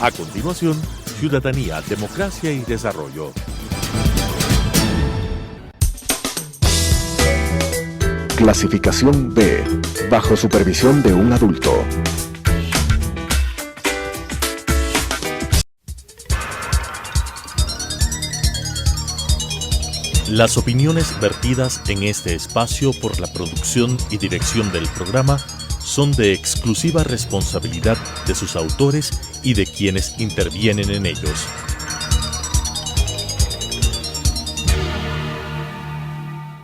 A continuación, Ciudadanía, Democracia y Desarrollo. Clasificación B, bajo supervisión de un adulto. Las opiniones vertidas en este espacio por la producción y dirección del programa son de exclusiva responsabilidad de sus autores y de quienes intervienen en ellos.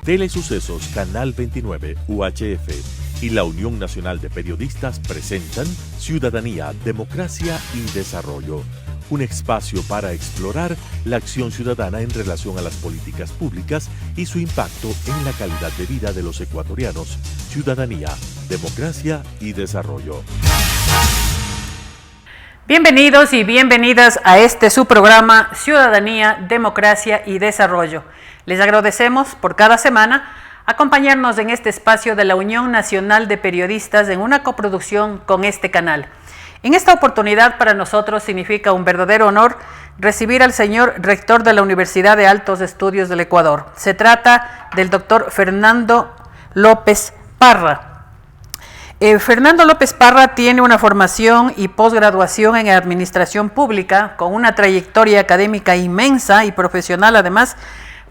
Telesucesos, Canal 29, UHF y la Unión Nacional de Periodistas presentan Ciudadanía, Democracia y Desarrollo, un espacio para explorar la acción ciudadana en relación a las políticas públicas y su impacto en la calidad de vida de los ecuatorianos. Ciudadanía, Democracia y Desarrollo. Bienvenidos y bienvenidas a su programa Ciudadanía, Democracia y Desarrollo. Les agradecemos por cada semana acompañarnos en este espacio de la Unión Nacional de Periodistas en una coproducción con este canal. En esta oportunidad para nosotros significa un verdadero honor recibir al señor rector de la Universidad de Altos Estudios del Ecuador. Se trata del doctor Fernando López Parra. Fernando López Parra tiene una formación y posgraduación en Administración Pública con una trayectoria académica inmensa y profesional, además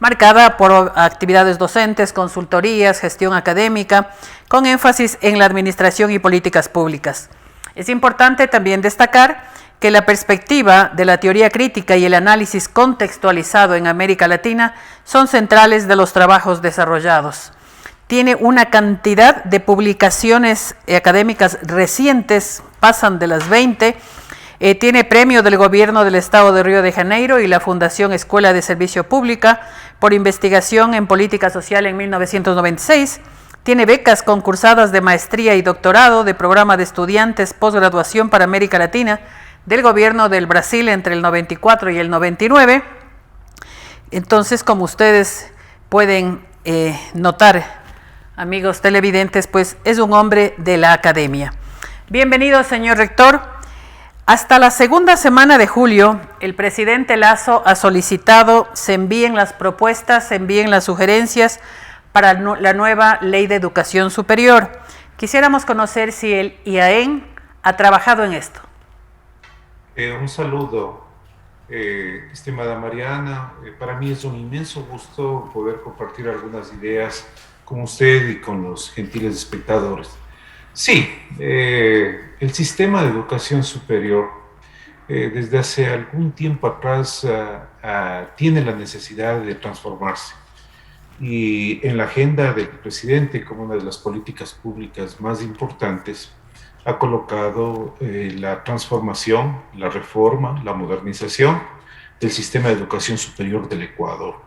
marcada por actividades docentes, consultorías, gestión académica, con énfasis en la administración y políticas públicas. Es importante también destacar que la perspectiva de la teoría crítica y el análisis contextualizado en América Latina son centrales de los trabajos desarrollados. Tiene una cantidad de publicaciones académicas recientes, pasan de las 20, tiene premio del Gobierno del Estado de Río de Janeiro y la Fundación Escuela de Servicio Pública por investigación en política social en 1996, tiene becas concursadas de maestría y doctorado de programa de estudiantes posgraduación para América Latina del Gobierno del Brasil entre el 94 y el 99. Entonces, como ustedes pueden notar, amigos televidentes, pues es un hombre de la academia. Bienvenido, señor rector. Hasta la segunda semana de julio, el presidente Lasso ha solicitado se envíen las propuestas, se envíen las sugerencias para la nueva Ley de Educación Superior. Quisiéramos conocer si el IAEN ha trabajado en esto. Un saludo, estimada Mariana. Para mí es un inmenso gusto poder compartir algunas ideas con usted y con los gentiles espectadores. Sí, el sistema de educación superior desde hace algún tiempo atrás tiene la necesidad de transformarse. Y en la agenda del presidente, como una de las políticas públicas más importantes, ha colocado la transformación, la reforma, la modernización del sistema de educación superior del Ecuador.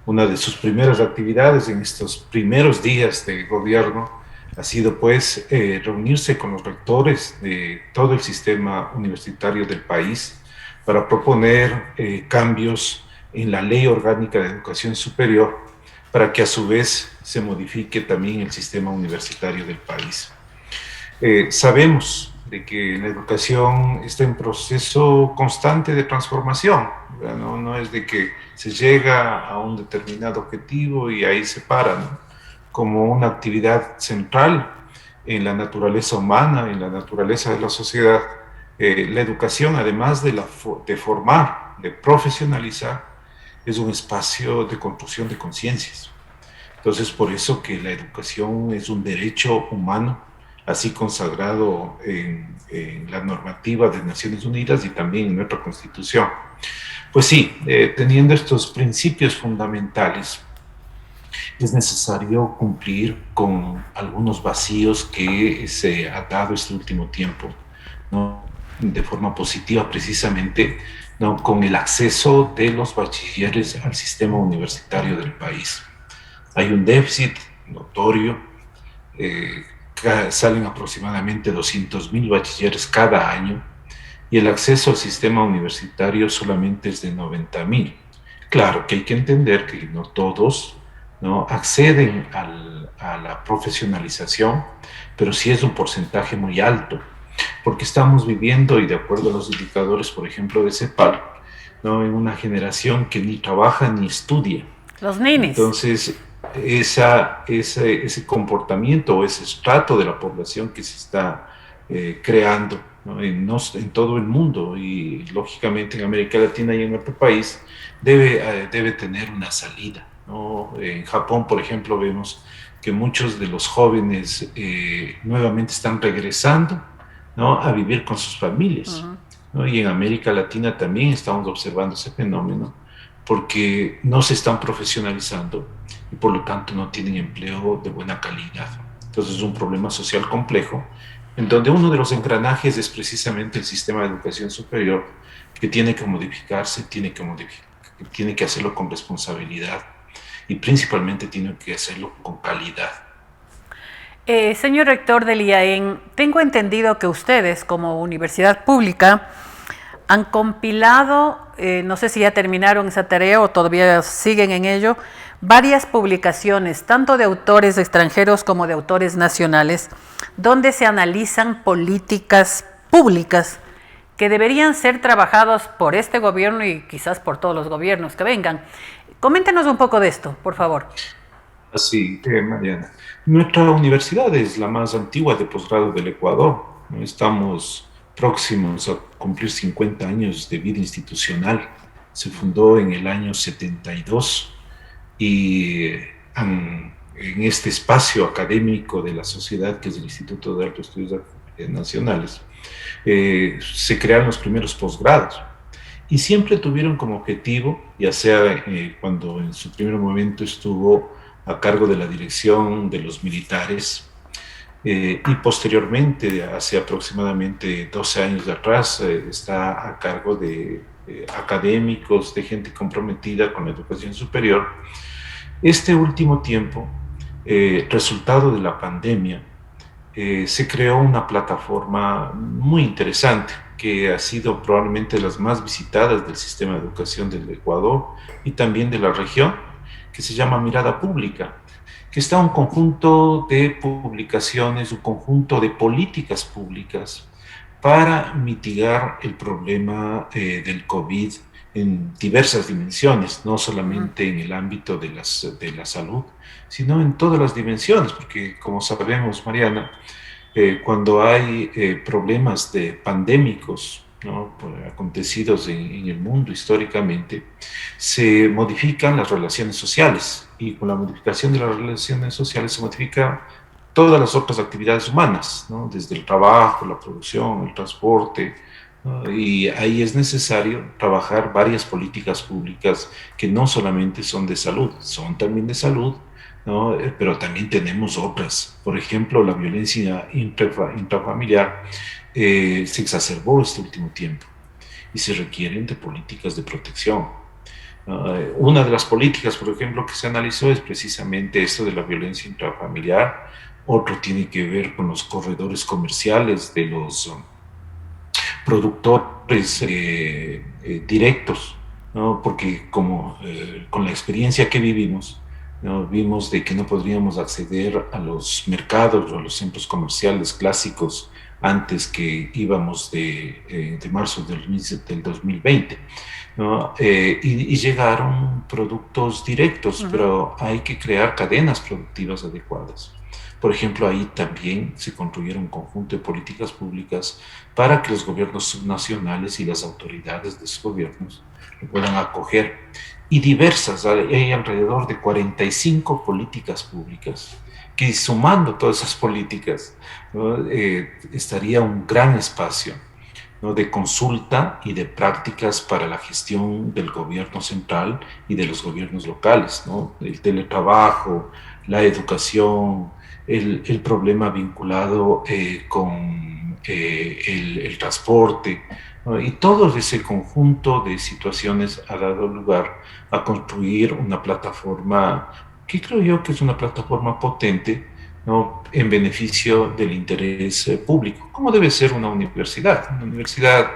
Una de sus primeras actividades en estos primeros días de gobierno ha sido pues reunirse con los rectores de todo el sistema universitario del país para proponer cambios en la Ley Orgánica de Educación Superior para que a su vez se modifique también el sistema universitario del país. Sabemos de que la educación está en proceso constante de transformación, no es de que se llega a un determinado objetivo y ahí se para, ¿no? Como una actividad central en la naturaleza humana, en la naturaleza de la sociedad, la educación, además de formar, de profesionalizar, es un espacio de construcción de conciencias. Entonces, por eso que la educación es un derecho humano, así consagrado en la normativa de Naciones Unidas y también en nuestra Constitución. Pues sí, teniendo estos principios fundamentales, es necesario cumplir con algunos vacíos que se ha dado este último tiempo, ¿no? De forma positiva precisamente, ¿no? Con el acceso de los bachilleres al sistema universitario del país. Hay un déficit notorio, salen aproximadamente 200,000 bachilleres cada año y el acceso al sistema universitario solamente es de 90,000. Claro que hay que entender que no todos, ¿no?, acceden a la profesionalización, pero sí es un porcentaje muy alto. porque estamos viviendo, y de acuerdo a los indicadores, por ejemplo, de CEPAL, ¿no?, en una generación que ni trabaja ni estudia. Los ninis. Entonces, ese comportamiento o ese estrato de la población que se está creando, ¿no?, en todo el mundo y lógicamente en América Latina y en nuestro país, debe tener una salida, ¿no? En Japón, por ejemplo, vemos que muchos de los jóvenes nuevamente están regresando, ¿no?, a vivir con sus familias. ¿No? Y en América Latina también estamos observando ese fenómeno porque no se están profesionalizando y por lo tanto no tienen empleo de buena calidad. Entonces es un problema social complejo en donde uno de los engranajes es precisamente el sistema de educación superior, que tiene que modificarse, tiene que hacerlo con responsabilidad y principalmente tiene que hacerlo con calidad. Señor rector del IAEN, tengo entendido que ustedes como universidad pública han compilado, no sé si ya terminaron esa tarea o todavía siguen en ello, varias publicaciones, tanto de autores extranjeros como de autores nacionales, donde se analizan políticas públicas que deberían ser trabajados por este gobierno y quizás por todos los gobiernos que vengan. Coméntenos un poco de esto, por favor. Así, Mariana. Nuestra universidad es la más antigua de posgrado del Ecuador. Estamos próximos a cumplir 50 años de vida institucional. Se fundó en el año 72 y en este espacio académico de la sociedad, que es el Instituto de Altos Estudios Nacionales, se crearon los primeros posgrados. Y siempre tuvieron como objetivo, ya sea cuando en su primer momento estuvo a cargo de la dirección de los militares, y posteriormente, hace aproximadamente 12 años de atrás, está a cargo de académicos, de gente comprometida con la educación superior. Este último tiempo, resultado de la pandemia, se creó una plataforma muy interesante que ha sido probablemente las más visitadas del sistema de educación del Ecuador y también de la región, que se llama Mirada Pública, que está un conjunto de publicaciones, un conjunto de políticas públicas para mitigar el problema del COVID en diversas dimensiones, no solamente en el ámbito de la salud, sino en todas las dimensiones, porque como sabemos, Mariana, cuando hay problemas pandémicos, ¿no?, acontecidos en el mundo históricamente, se modifican las relaciones sociales y con la modificación de las relaciones sociales se modifican todas las otras actividades humanas, ¿no?, desde el trabajo, la producción, el transporte, ¿no? Y ahí es necesario trabajar varias políticas públicas que no solamente son de salud, son también de salud, ¿no?, pero también tenemos otras. Por ejemplo, la violencia intrafamiliar se exacerbó este último tiempo y se requieren de políticas de protección. Una de las políticas, por ejemplo, que se analizó es precisamente esto de la violencia intrafamiliar. Otro tiene que ver con los corredores comerciales de los productores directos, ¿no?, porque como con la experiencia que vivimos, ¿no?, vimos de que no podríamos acceder a los mercados o a los centros comerciales clásicos antes que íbamos de marzo del 2020, ¿no? Y llegaron productos directos, pero hay que crear cadenas productivas adecuadas. Por ejemplo, ahí también se construyeron un conjunto de políticas públicas para que los gobiernos subnacionales y las autoridades de esos gobiernos lo puedan acoger. Y diversas, hay alrededor de 45 políticas públicas, que sumando todas esas políticas, ¿no?, estaría un gran espacio, ¿no?, de consulta y de prácticas para la gestión del gobierno central y de los gobiernos locales, ¿no?, el teletrabajo, la educación, el problema vinculado con el transporte, ¿no?, y todo ese conjunto de situaciones ha dado lugar a construir una plataforma que creo yo que es una plataforma potente, ¿no?, en beneficio del interés público, como debe ser una universidad. Una universidad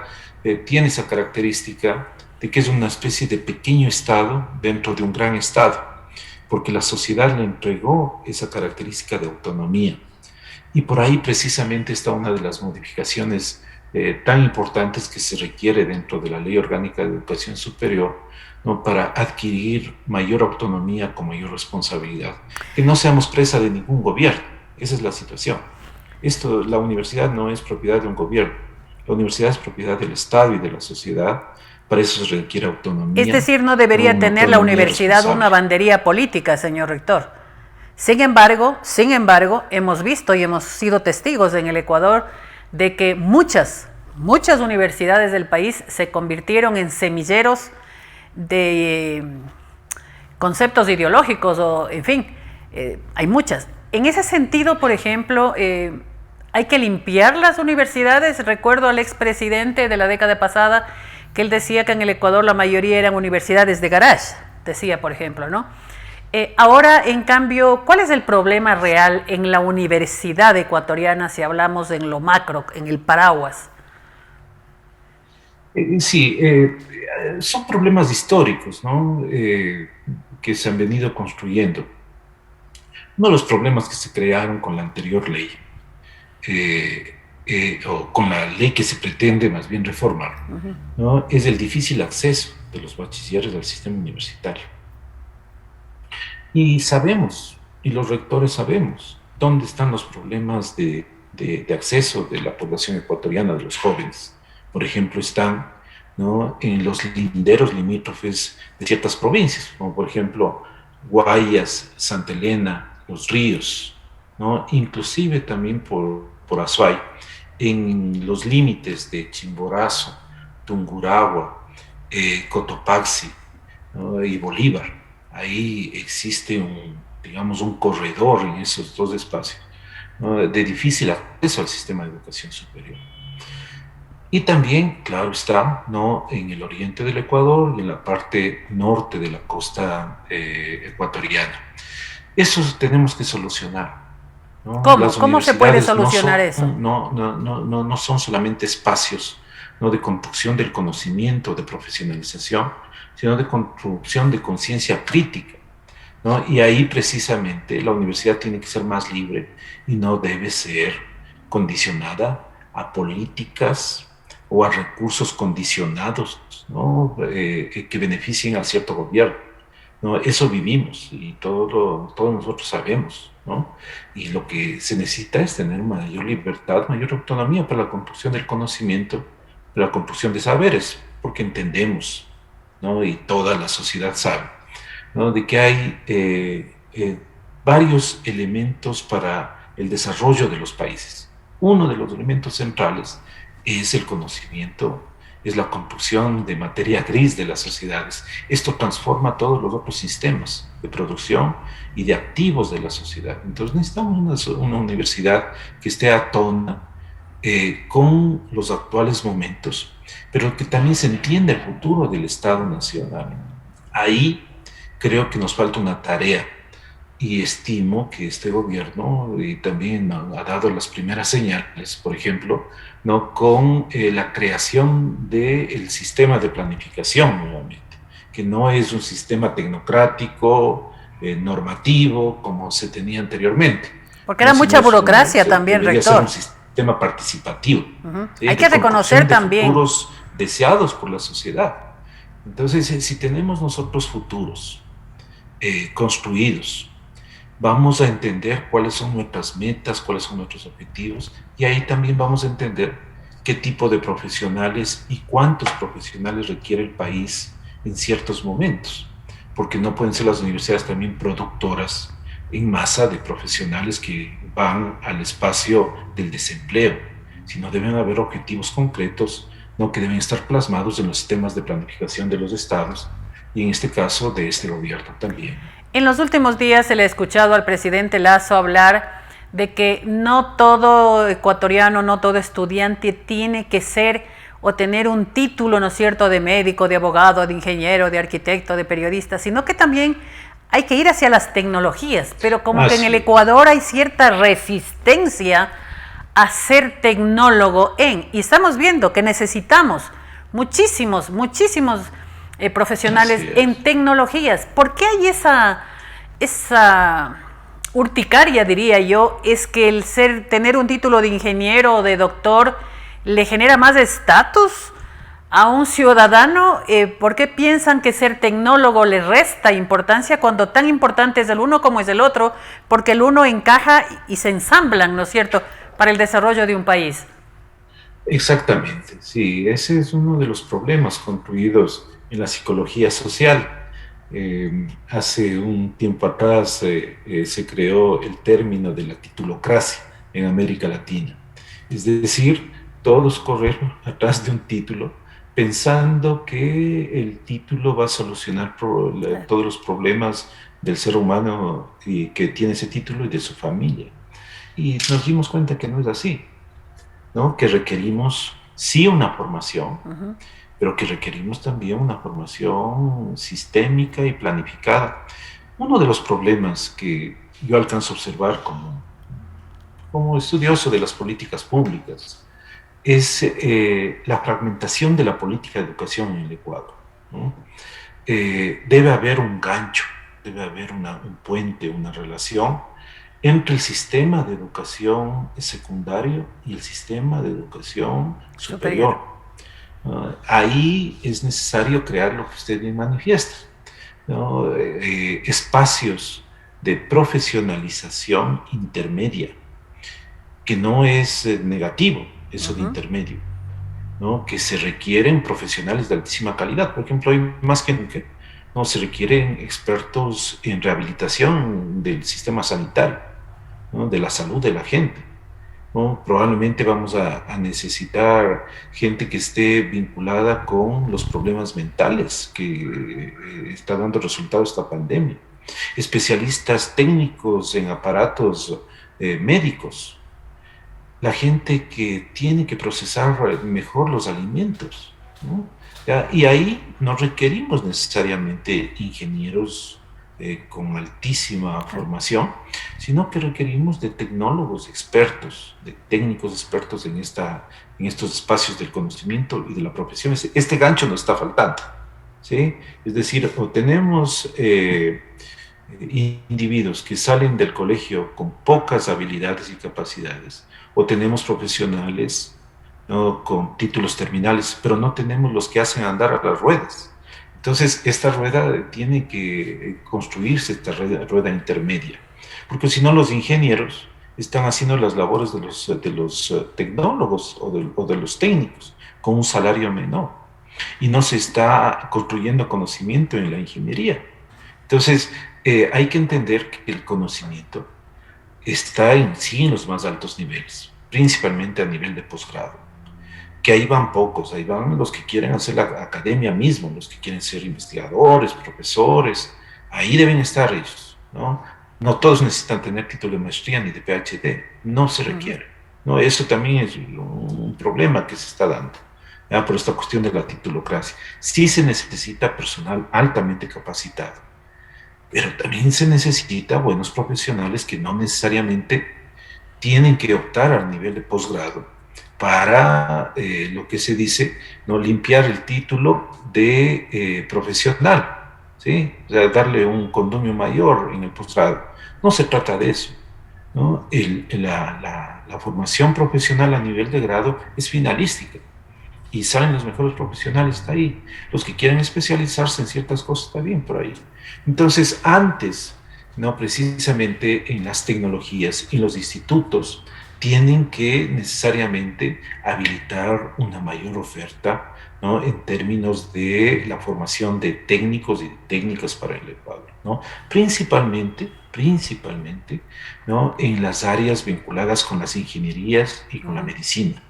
tiene esa característica de que es una especie de pequeño Estado dentro de un gran Estado, porque la sociedad le entregó esa característica de autonomía. Y por ahí precisamente está una de las modificaciones tan importantes que se requiere dentro de la Ley Orgánica de Educación Superior, ¿no? Para adquirir mayor autonomía con mayor responsabilidad. Que no seamos presa de ningún gobierno. Esa es la situación. La universidad no es propiedad de un gobierno. La universidad es propiedad del Estado y de la sociedad. Para eso se requiere autonomía. Es decir, no debería tener la universidad una bandería política, señor rector. Sin embargo, hemos visto y hemos sido testigos en el Ecuador de que muchas universidades del país se convirtieron en semilleros de conceptos ideológicos, o en fin, hay muchas. En ese sentido, por ejemplo, hay que limpiar las universidades. Recuerdo al expresidente de la década pasada que él decía que en el Ecuador la mayoría eran universidades de garage, decía, por ejemplo, ¿no? Ahora, en cambio, ¿cuál es el problema real en la universidad ecuatoriana si hablamos en lo macro, en el paraguas? Sí, son problemas históricos, ¿no? Que se han venido construyendo. Uno de los problemas que se crearon con la anterior ley, o con la ley que se pretende más bien reformar, ¿no? Es el difícil acceso de los bachilleres al sistema universitario. Y sabemos, y los rectores sabemos, dónde están los problemas de acceso de la población ecuatoriana, de los jóvenes. Por ejemplo, están, ¿no?, en los linderos limítrofes de ciertas provincias, como por ejemplo Guayas, Santa Elena, Los Ríos, ¿no?, inclusive también por Azuay, en los límites de Chimborazo, Tungurahua, Cotopaxi, ¿no?, y Bolívar. Ahí existe un corredor en esos dos espacios, ¿no?, de difícil acceso al sistema de educación superior. Y también, claro está, ¿no?, en el oriente del Ecuador y en la parte norte de la costa ecuatoriana. Eso tenemos que solucionar, ¿no? ¿Cómo se puede solucionar eso? No son solamente espacios, ¿no?, de construcción del conocimiento, de profesionalización, sino de construcción de conciencia crítica, ¿no? Y ahí precisamente la universidad tiene que ser más libre y no debe ser condicionada a políticas o a recursos condicionados, ¿no?, que beneficien a cierto gobierno, ¿no? Eso vivimos y todos nosotros sabemos, ¿no? Y lo que se necesita es tener mayor libertad, mayor autonomía para la construcción del conocimiento, para la construcción de saberes, porque entendemos, ¿no?, y toda la sociedad sabe, ¿no?, de que hay varios elementos para el desarrollo de los países. Uno de los elementos centrales es el conocimiento, es la construcción de materia gris de las sociedades. Esto transforma todos los otros sistemas de producción y de activos de la sociedad. Entonces necesitamos una universidad que esté a tono con los actuales momentos, pero que también se entienda el futuro del Estado Nacional. Ahí creo que nos falta una tarea y estimo que este gobierno también ha dado las primeras señales, por ejemplo, ¿no?, con la creación del sistema de planificación nuevamente, que no es un sistema tecnocrático, normativo, como se tenía anteriormente. Porque era mucha burocracia también, rector. Un sistema participativo. ¿Sí? Hay que reconocer también futuros deseados por la sociedad. Entonces, si tenemos nosotros futuros construidos, vamos a entender cuáles son nuestras metas, cuáles son nuestros objetivos, y ahí también vamos a entender qué tipo de profesionales y cuántos profesionales requiere el país en ciertos momentos, porque no pueden ser las universidades también productoras en masa de profesionales que van al espacio del desempleo, sino deben haber objetivos concretos, ¿no?, que deben estar plasmados en los sistemas de planificación de los estados y en este caso de este gobierno también. En los últimos días se le ha escuchado al presidente Lasso hablar de que no todo ecuatoriano, no todo estudiante tiene que ser o tener un título, ¿no es cierto?, de médico, de abogado, de ingeniero, de arquitecto, de periodista, sino que también hay que ir hacia las tecnologías, pero como que en el Ecuador hay cierta resistencia a ser tecnólogo y estamos viendo que necesitamos muchísimos profesionales en tecnologías. ¿Por qué hay esa urticaria, diría yo, es que tener un título de ingeniero o de doctor le genera más estatus a un ciudadano. ¿Por qué piensan que ser tecnólogo le resta importancia cuando tan importante es el uno como es el otro? Porque el uno encaja y se ensamblan, ¿no es cierto?, para el desarrollo de un país. Exactamente, sí, ese es uno de los problemas concluidos en la psicología social. Hace un tiempo atrás se creó el término de la titulocracia en América Latina. Es decir, todos correr atrás de un título pensando que el título va a solucionar todos los problemas del ser humano y que tiene ese título y de su familia. Y nos dimos cuenta que no es así, ¿no? Que requerimos sí una formación, pero que requerimos también una formación sistémica y planificada. Uno de los problemas que yo alcanzo a observar como estudioso de las políticas públicas es la fragmentación de la política de educación en el Ecuador, ¿no? Debe haber un gancho, debe haber un puente, una relación entre el sistema de educación secundario y el sistema de educación superior. Ahí es necesario crear lo que usted bien manifiesta, ¿no? Espacios de profesionalización intermedia, que no es negativo eso de intermedio, ¿no? Que se requieren profesionales de altísima calidad. Por ejemplo, hoy más que nunca, ¿no? Se requieren expertos en rehabilitación del sistema sanitario, ¿no? De la salud de la gente, ¿no? Probablemente vamos a necesitar gente que esté vinculada con los problemas mentales que está dando resultado esta pandemia, especialistas técnicos en aparatos médicos, la gente que tiene que procesar mejor los alimentos, ¿no? ¿Ya? Y ahí no requerimos necesariamente ingenieros con altísima formación, sino que requerimos de tecnólogos expertos, de técnicos expertos en estos espacios del conocimiento y de la profesión. Este gancho nos está faltando, ¿sí? Es decir, o tenemos individuos que salen del colegio con pocas habilidades y capacidades, o tenemos profesionales, ¿no?, con títulos terminales, pero no tenemos los que hacen andar a las ruedas. Entonces, esta rueda tiene que construirse, esta rueda intermedia, porque si no, los ingenieros están haciendo las labores de los tecnólogos o de los técnicos con un salario menor, y no se está construyendo conocimiento en la ingeniería. Entonces, hay que entender que el conocimiento está en los más altos niveles, principalmente a nivel de posgrado, que ahí van pocos, ahí van los que quieren hacer la academia mismo, los que quieren ser investigadores, profesores, ahí deben estar ellos, ¿no? No todos necesitan tener título de maestría ni de PhD, no se requiere, ¿no? Eso también es un problema que se está dando, ¿ya? Por esta cuestión de la titulocracia. Sí se necesita personal altamente capacitado, pero también se necesita buenos profesionales que no necesariamente tienen que optar al nivel de posgrado para lo que se dice, ¿no?, limpiar el título de profesional, ¿sí? O sea, darle un condumio mayor en el posgrado. No se trata de eso, ¿no? La formación profesional a nivel de grado es finalística y salen los mejores profesionales de ahí. Los que quieren especializarse en ciertas cosas está bien por ahí. Entonces, antes, ¿no?, precisamente en las tecnologías, en los institutos, tienen que necesariamente habilitar una mayor oferta, ¿no?, en términos de la formación de técnicos y de técnicas para el Ecuador, ¿no? Principalmente, ¿no?, en las áreas vinculadas con las ingenierías y con la medicina,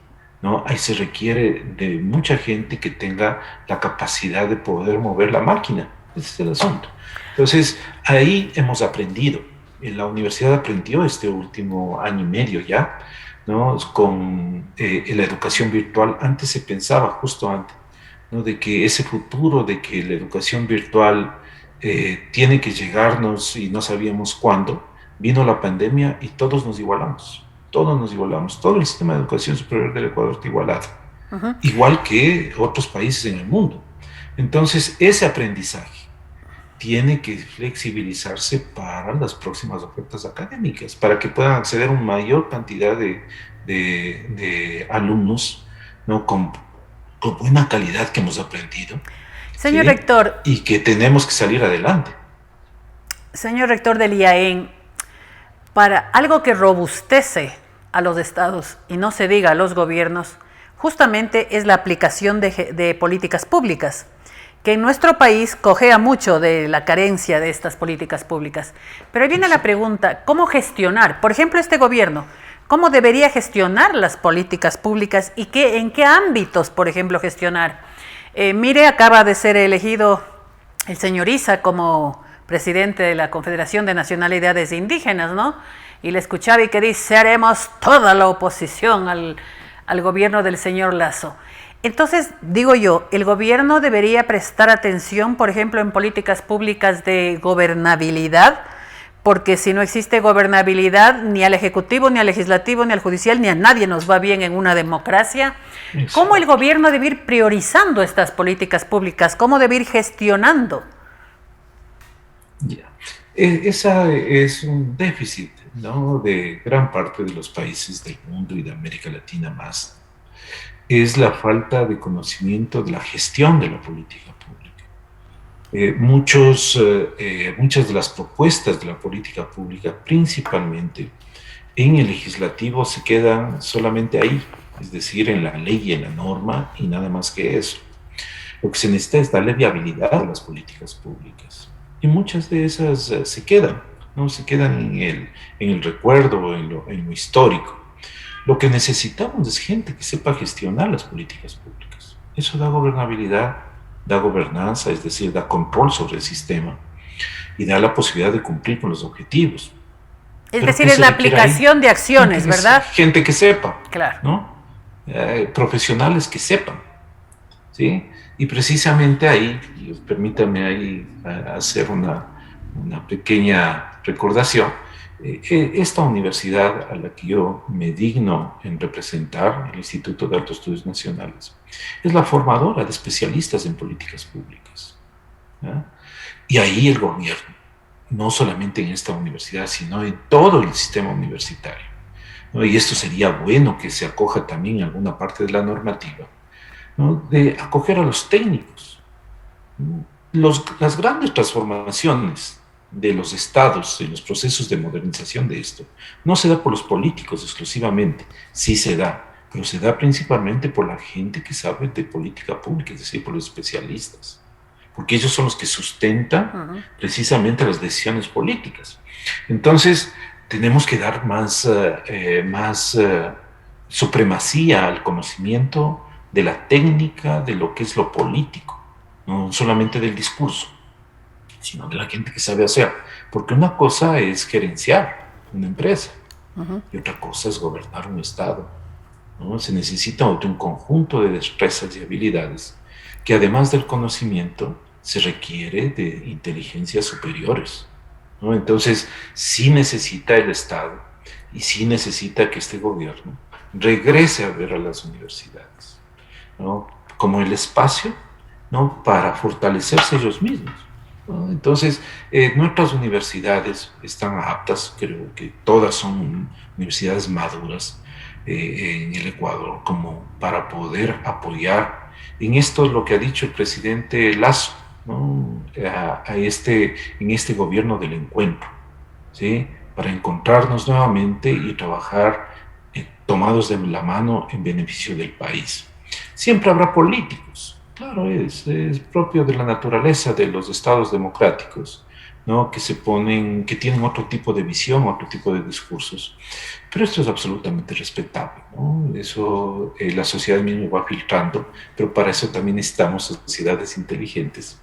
¿no? Ahí se requiere de mucha gente que tenga la capacidad de poder mover la máquina. Ese es el asunto. Entonces, ahí hemos aprendido. En la universidad aprendió este último año y medio ya, ¿no?, con la educación virtual. Antes se pensaba, justo antes, ¿no?, de que ese futuro de que la educación virtual tiene que llegarnos y no sabíamos cuándo. Vino la pandemia y todos nos igualamos. Todo el sistema de educación superior del Ecuador está igualado, igual que otros países en el mundo. Entonces, ese aprendizaje tiene que flexibilizarse para las próximas ofertas académicas, para que puedan acceder a una mayor cantidad de alumnos, ¿no? Con buena calidad que hemos aprendido. Señor ¿sí? rector. Y que tenemos que salir adelante. Señor rector del IAEN, para algo que robustece a los estados y no se diga a los gobiernos, justamente es la aplicación de políticas públicas, que en nuestro país cojea mucho de la carencia de estas políticas públicas. Pero ahí viene la pregunta, ¿cómo gestionar? Por ejemplo, este gobierno, ¿cómo debería gestionar las políticas públicas y en qué ámbitos, por ejemplo, gestionar? Mire, acaba de ser elegido el señor Issa como presidente de la Confederación de Nacionalidades Indígenas, ¿no? Y le escuchaba y que dice, haremos toda la oposición al gobierno del señor Lasso. Entonces, digo yo, el gobierno debería prestar atención, por ejemplo, en políticas públicas de gobernabilidad, porque si no existe gobernabilidad, ni al Ejecutivo, ni al Legislativo, ni al Judicial, ni a nadie nos va bien en una democracia. Exacto. ¿Cómo el gobierno debe ir priorizando estas políticas públicas? ¿Cómo debe ir gestionando? Ya. Esa es un déficit, ¿no? De gran parte de los países del mundo y de América Latina más. Es la falta de conocimiento de la gestión de la política pública. Muchas de las propuestas de la política pública, principalmente en el legislativo, se quedan solamente ahí, es decir, en la ley y en la norma, y nada más que eso. Lo que se necesita es darle viabilidad a las políticas públicas. Y muchas de esas se quedan, ¿no? Se quedan en el recuerdo, en lo histórico. Lo que necesitamos es gente que sepa gestionar las políticas públicas. Eso da gobernabilidad, da gobernanza, es decir, da control sobre el sistema y da la posibilidad de cumplir con los objetivos. Es decir, es la aplicación de acciones, ¿verdad? Gente que sepa, claro, ¿no? Profesionales que sepan, ¿sí? Y precisamente ahí, permítame ahí hacer una pequeña recordación. Esta universidad a la que yo me digno en representar, el Instituto de Altos Estudios Nacionales, es la formadora de especialistas en políticas públicas, ¿ya? Y ahí el gobierno, no solamente en esta universidad, sino en todo el sistema universitario, ¿no? Y esto sería bueno que se acoja también en alguna parte de la normativa, ¿no? De acoger a los técnicos. Las grandes transformaciones de los estados, en los procesos de modernización de esto, no se da por los políticos exclusivamente, sí se da, pero se da principalmente por la gente que sabe de política pública, es decir, por los especialistas, porque ellos son los que sustentan precisamente las decisiones políticas. Entonces, tenemos que dar más supremacía al conocimiento de la técnica, de lo que es lo político, no solamente del discurso, sino de la gente que sabe hacer. Porque una cosa es gerenciar una empresa y otra cosa es gobernar un estado, ¿no? Se necesita un conjunto de destrezas y habilidades que, además del conocimiento, se requiere de inteligencias superiores, ¿no? Entonces, sí necesita el Estado y sí necesita que este gobierno regrese a ver a las universidades, ¿no? Como el espacio, ¿no? Para fortalecerse ellos mismos. Entonces, nuestras universidades están aptas, creo que todas son universidades maduras en el Ecuador, como para poder apoyar en esto lo que ha dicho el presidente Lasso, ¿no? En este gobierno del encuentro, ¿sí? Para encontrarnos nuevamente y trabajar tomados de la mano en beneficio del país. Siempre habrá políticos. Claro, es propio de la naturaleza de los estados democráticos, ¿no? Que tienen otro tipo de visión, otro tipo de discursos. Pero esto es absolutamente respetable, ¿no? Eso la sociedad misma va filtrando, pero para eso también necesitamos sociedades inteligentes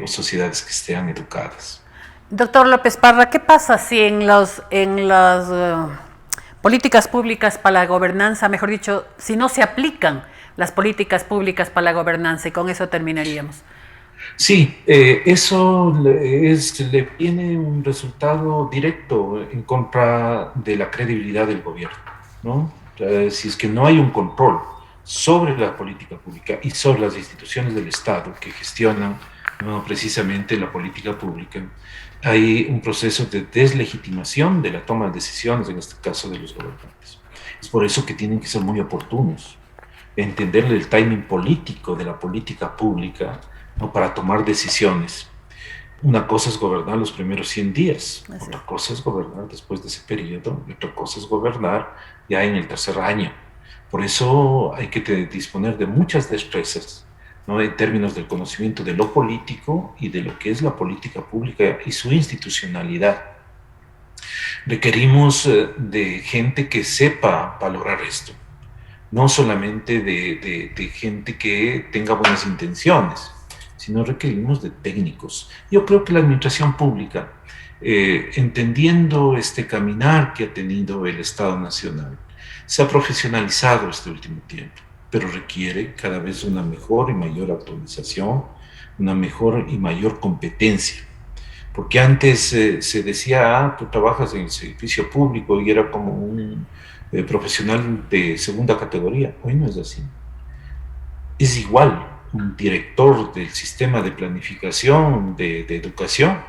o sociedades que estén educadas. Doctor López Parra, ¿qué pasa si en las políticas públicas para la gobernanza, mejor dicho, si no se aplican las políticas públicas para la gobernanza? Y con eso terminaríamos. Sí, eso le viene un resultado directo en contra de la credibilidad del gobierno, ¿no? Si es que no hay un control sobre la política pública y sobre las instituciones del Estado que gestionan ¿no? Precisamente en la política pública, hay un proceso de deslegitimación de la toma de decisiones, en este caso de los gobernantes. Es por eso que tienen que ser muy oportunos, entender el timing político de la política pública, ¿no? Para tomar decisiones. Una cosa es gobernar los primeros 100 días, otra cosa es gobernar después de ese periodo, y otra cosa es gobernar ya en el tercer año. Por eso hay que disponer de muchas destrezas, ¿no? En términos del conocimiento de lo político y de lo que es la política pública y su institucionalidad. Requerimos de gente que sepa valorar esto, no solamente de gente que tenga buenas intenciones, sino requerimos de técnicos. Yo creo que la administración pública, entendiendo este caminar que ha tenido el Estado Nacional, se ha profesionalizado este último tiempo, pero requiere cada vez una mejor y mayor actualización, una mejor y mayor competencia. Porque antes se decía, tú trabajas en el servicio público y era como un profesional de segunda categoría. Hoy no es así. Es igual un director del sistema de planificación de educación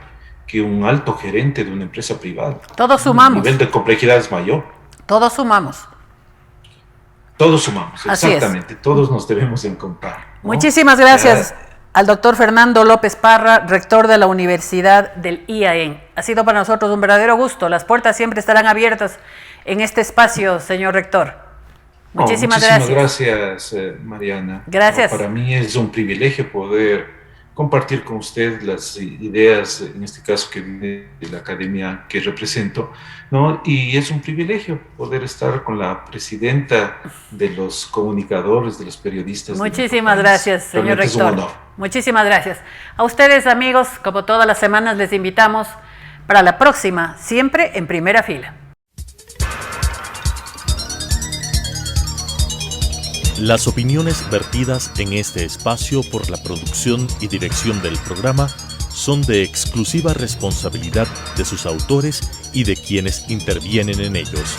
que un alto gerente de una empresa privada. Todos sumamos. El nivel de complejidad es mayor. Todos sumamos. Todos sumamos, Así exactamente. es. Todos nos debemos encontrar, ¿no? Muchísimas gracias al doctor Fernando López Parra, rector de la Universidad del IAEN. Ha sido para nosotros un verdadero gusto. Las puertas siempre estarán abiertas en este espacio, señor rector. Muchísimas gracias, Mariana. Gracias. Para mí es un privilegio poder compartir con usted las ideas, en este caso que viene de la academia que represento, ¿no? Y es un privilegio poder estar con la presidenta de los comunicadores, de los periodistas. Muchísimas gracias, señor rector. Es un honor. Muchísimas gracias. A ustedes, amigos, como todas las semanas, les invitamos para la próxima, siempre en primera fila. Las opiniones vertidas en este espacio por la producción y dirección del programa son de exclusiva responsabilidad de sus autores y de quienes intervienen en ellos.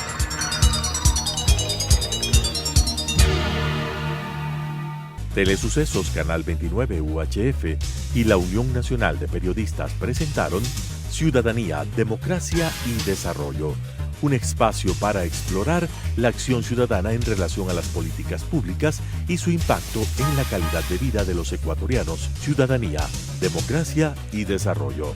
Telesucesos Canal 29 UHF y la Unión Nacional de Periodistas presentaron Ciudadanía, Democracia y Desarrollo, un espacio para explorar la acción ciudadana en relación a las políticas públicas y su impacto en la calidad de vida de los ecuatorianos. Ciudadanía, Democracia y Desarrollo.